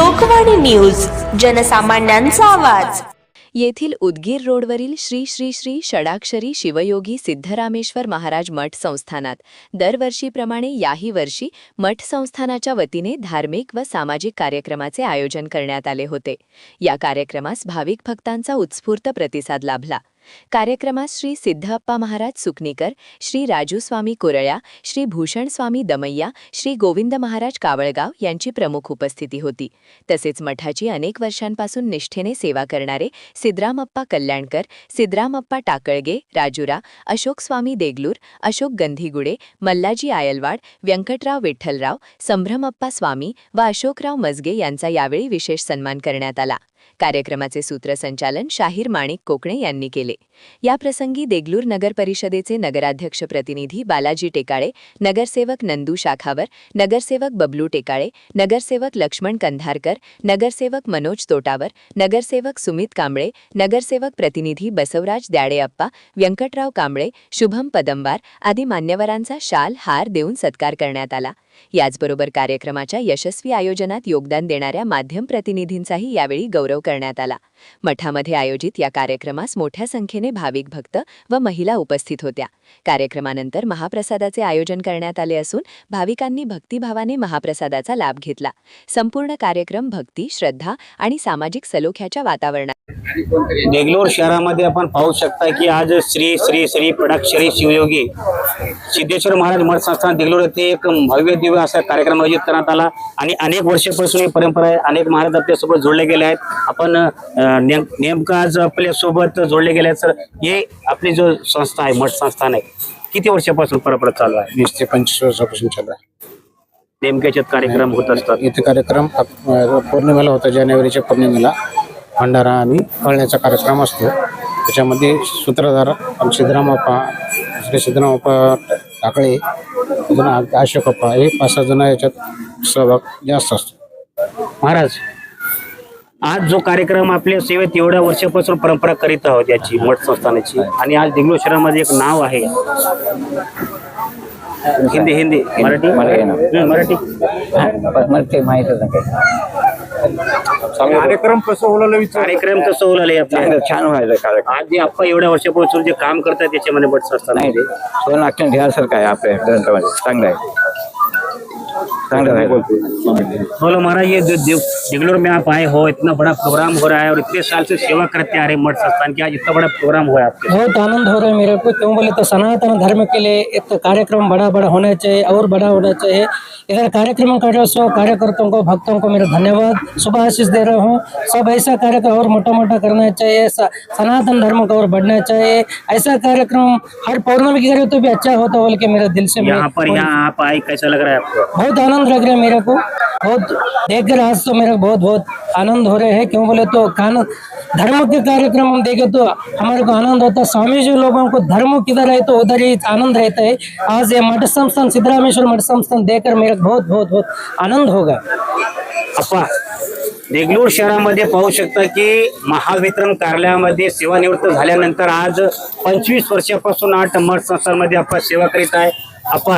Lokvani news, जनसामान्यांचा आवाज। येथील उदगीर रोडवरील श्री श्री श्री षडाक्षरी शिवयोगी सिद्धरामेश्वर महाराज मठ संस्थानात दरवर्षीप्रमाणे याही वर्षी मठ संस्थानाच्या वतीने धार्मिक व सामाजिक कार्यक्रमाचे आयोजन करण्यात आले होते। या कार्यक्रमास भाविक भक्तांचा उत्स्फूर्त प्रतिसाद लाभला। कार्यक्रमात श्री सिद्धप्पा महाराज सुकनीकर, श्री राजू स्वामी कुरळ्या, श्री भूषण स्वामी दमय्या, श्री गोविंद महाराज कावळगाव यांची प्रमुख उपस्थिती होती। तसेच मठाची अनेक वर्षांपासून निष्ठेने सेवा करणारे सिद्धरामप्पा कल्याणकर, सिद्धरामप्पा टाकळगे, राजुरा, अशोक स्वामी देगलूर, अशोक गंधीगुडे, मल्लाजी आयलवाड, व्यंकटराव विठ्ठलराव, संभ्रमप्पा स्वामी व अशोकराव मजगे यांचा यावेळी विशेष सन्मान करण्यात आला। कार्यक्रमाचे सूत्रसंचालन शाहीर माणिक कोकणे यांनी केले। या प्रसंगी देगलूर नगर परिषदेचे नगराध्यक्ष प्रतिनिधी बालाजी टेकाळे, नगरसेवक नंदू शाखावर, नगरसेवक बबलू टेकाळे, नगरसेवक लक्ष्मण कंधारकर, नगरसेवक मनोज तोटावर, नगरसेवक सुमित कांबळे, नगरसेवक प्रतिनिधी बसवराज द्याडेअप्पा, व्यंकटराव कांबळे, शुभम पदंबार आदी मान्यवरांचा शाल हार देऊन सत्कार करण्यात आला। याचबरोबर कार्यक्रमाच्या यशस्वी आयोजनात योगदान देणाऱ्या माध्यम प्रतिनिधींचाही यावेळी गौरव करण्यात आला। मठामध्ये आयोजित या कार्यक्रमास मोठ्या संख्येने भाविक भक्त व महिला उपस्थित होत्या। कार्यक्रमानंतर महाप्रसादाचे आयोजन करण्यात आले असून भाविकांनी भक्तिभावाने महाप्रसादाचा लाभ घेतला। संपूर्ण कार्यक्रम भक्ती, श्रद्धा आणि सामाजिक सलोख्याच्या वातावरणात। देगलूर शहरामध्ये आपण पाहू शकता की आज श्री श्री श्री षडाक्षरी शिवयोगी सिद्धेश्वर महाराज मठ संस्थान देगलूर येथे एक भव्य दिव्य असा कार्यक्रम आयोजित करण्यात आला आणि अनेक वर्षापासून ही परंपरा आहे। अनेक महाराज आपल्यासोबत जोडले गेले आहेत। आपण नेमकं आज आपल्यासोबत जोडले गेले आहेत सर। हे आपली जो संस्था आहे, मठ संस्थान आहे, किती वर्षापासून परंपरा चालू आहे? 20 ते 25 वर्षापासून चालू आहे। नेमक्याचे कार्यक्रम होत असतात। इथे कार्यक्रम पौर्णिमेला होता, जानेवारीच्या पौर्णिमेला भंडारा आणि फळण्याचा कार्यक्रम असतो। त्याच्यामध्ये सूत्रधार सिद्धरामप्पा, श्री सिद्धरामप्पा टाकळे, अशोकप्पा हे 5-6 जण याच्यात सहभाग जास्त असतो। महाराज, आज जो कार्यक्रम आपल्या सेवेत एवढ्या वर्षापासून परंपरा करीत आहोत याची मठ संस्थानाची, आणि आज देगलूर शहरामध्ये एक नाव आहे, हिंदी मराठी माहितच कार्यक्रम कसं होलं कार्यक्रम कसं होईल आपल्या छान व्हायचं कार्यक्रम। आज जे आपण एवढ्या वर्षापासून जे काम करतात त्याच्यामध्ये मठ संस्थानामध्ये सोन अक्षर घ्यासारखं आहे आपल्या ग्रंथामध्ये, चांगलं आहे, चांगलं आहे। बोलो महाराज, ये देगलूर में आप आए हो, इतना बड़ा प्रोग्राम हो रहा है और इतने साल से सेवा करते आ रहे मठ संस्थान की, आज इतना बड़ा प्रोग्राम हुआ है आपके? बहुत आनंद हो रहा है मेरे को। क्यों बोले तो सनातन धर्म के लिए एक कार्यक्रम बड़ा होना चाहिए और बड़ा होना चाहिए। इधर कार्यक्रम कर रहे सो कार्यकर्ताओं को, भक्तों को मेरा धन्यवाद, शुभ आशीष दे रहा हूँ। सब ऐसा कार्यक्रम और मोटा करना चाहिए, सनातन धर्म का और बढ़ना चाहिए। ऐसा कार्यक्रम हर पौर्णमी की करे तो भी अच्छा होता बोल के मेरे दिल से। यहाँ आप आए, कैसा लग रहा है आपको? बहुत आनंद लग रहा है मेरे को, बहुत देखकर आज तो मेरे बहुत आनंद हो रहे हैं। क्यों बोले तो धर्म के कार्यक्रम हम देखे तो हमारे को आनंद होता है। स्वामी जी लोगों को धर्म किधर है तो उधर ही आनंद रहता है। आज ये मठ संस्थान सिद्धरामेश्वर मठ संस्थान देखकर मेरे बहुत आनंद होगा। अप्पा, देगलूर शहरामध्ये पाहू शकता की महावितरण कार्यालयामध्ये सेवानिवृत्त झाल्यानंतर आज 25 वर्षापासून 8 मठ संस्थांमध्ये आपण सेवा करीत आहे। अप्पा,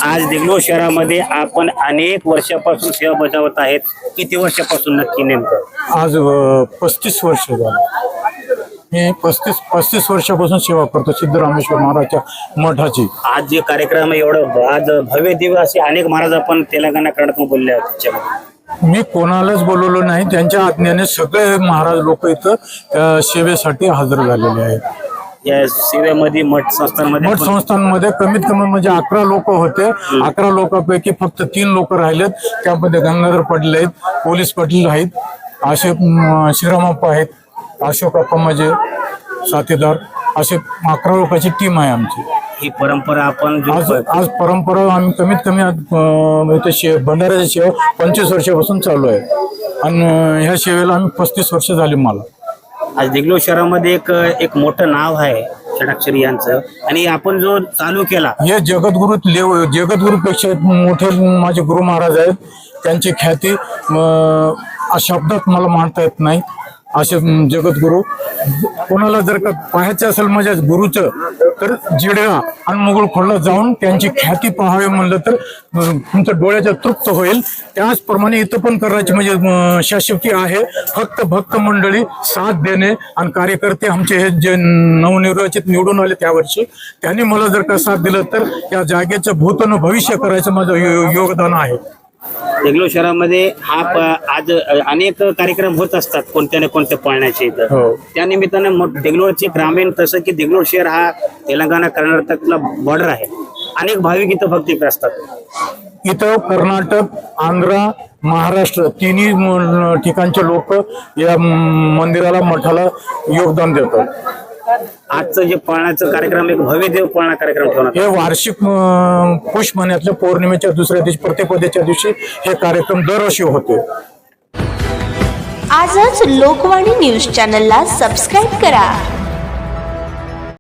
आज देगलूर शहरामध्ये आपण अनेक वर्षापासून सेवा बजावत आहेत। किती वर्षापासून नक्की नेमकं? आज 35 वर्ष झाली। मी 35 वर्षापासून सेवा करतो सिद्धरामेश्वर महाराजच्या मठाची। आज जे कार्यक्रम एवढं आज भव्य दिवस असे अनेक महाराज आपण तेलंगणा कर्नाटक बोलले आहेत त्याच्यामध्ये। मी कोणालाच बोलवलं नाही, त्यांच्या आज्ञेने सगळे महाराज लोक इथं सेवेसाठी हजर झालेले आहेत। या सेवेमध्ये मठ संस्थांमध्ये कमीत कमी म्हणजे 11 लोक होते। 11 लोकांपैकी फक्त 3 लोक राहिलेत। त्यामध्ये गंगाधर पाटील आहेत, पोलीस पाटील आहेत, असे श्रीरामप्पा आहेत, अशोकप्पा माझे साथीदार, असे 11 लोकांची टीम आहे आमची। ही परंपरा आपण आज परंपरा आम्ही कमीत कमी भंडाऱ्याची सेवा 25 वर्षापासून चालू आहे आणि ह्या सेवेला आम्ही 35 वर्ष झाली मला। आज देगलूर शहरामध्ये एक मोठं नाव आहे षडाक्षरी यांचं, आणि आपण जो चालू केला हे जगद्गुरुपेक्षा मोठे माझे गुरु महाराज आहेत। त्यांची ख्याती शब्दात मला मांडता येत नाही। असे जगद्गुरू. कोणाला जर का पाहायचं असेल माझ्या गुरुचं तर जिडगा आणि मुघल खोडला जाऊन त्यांची ख्याती पाहावी म्हणलं तर तुमचं डोळ्याच्या तृप्त होईल. त्याचप्रमाणे इथं पण करायची म्हणजे शाश्वती आहे. फक्त भक्त मंडळी साथ देणे आणि कार्यकर्ते आमचे हे जे नवनिर्वाचित निवडून आले त्यावर्षी त्यांनी मला जर का साथ दिलं तर या जागेचं भूतन भविष्य करायचं माझं योगदान आहे. देगलूर शहरामध्ये आज अनेक कार्यक्रम होत असतात कोणत्या ना कोणत्या पाळण्याचे इथं. हो. त्या निमित्तानं देगलूरचे ग्रामीण तसं की देगलूर शहर हा तेलंगणा कर्नाटकला बॉर्डर आहे. अनेक भाविक इथं भक्ती असतात. इथं कर्नाटक, आंध्र, महाराष्ट्र तिन्ही ठिकाणचे लोक या मंदिराला मठाला योगदान देतात. आजचं जे पाळण्याचं कार्यक्रम एक भव्य देव पाळणा कार्यक्रम ठेवण्यात हे वार्षिक पुष महिन्यातल्या पौर्णिमेच्या दुसऱ्या दिवशी प्रतिपदेच्या दिवशी हे कार्यक्रम दरवर्षी होते. आजच लोकवाणी न्यूज चॅनलला सबस्क्राईब करा.